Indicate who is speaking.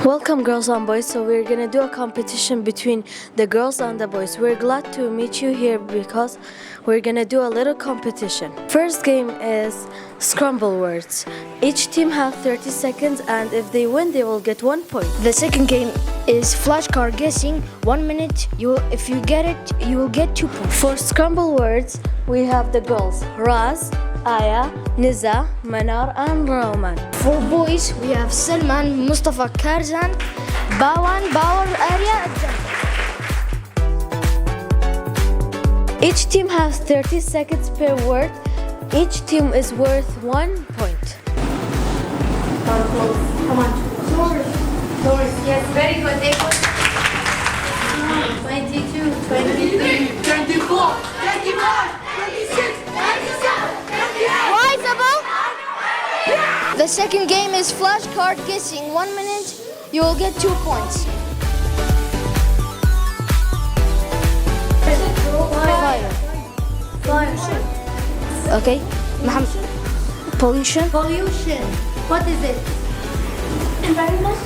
Speaker 1: Welcome girls and boys, so we're gonna do a competition between the girls and the boys. We're glad to meet you here because we're gonna do a little competition. First game is scramble words. Each team has 30 seconds and if they win they will get 1 point.
Speaker 2: The second game is flashcard guessing. 1 minute, if you get it, you will get 2 points.
Speaker 1: For scramble words, we have the girls Raz, Aya, Niza, Manar and Roman.
Speaker 2: For boys, we have Salman, Mustafa, Karzan, Bawan, Bawar, Arya.
Speaker 1: Each team has 30 seconds per word. Each team is worth 1 point.
Speaker 3: Come on. Doors. Yes, very good. 22, 23, 24, 25, 26, 27, 28.
Speaker 2: Rise above. The second game is flashcard guessing. 1 minute, you will get 2 points.
Speaker 3: Fire.
Speaker 2: Okay, Pollution.
Speaker 3: Pollution. What is it? Environment.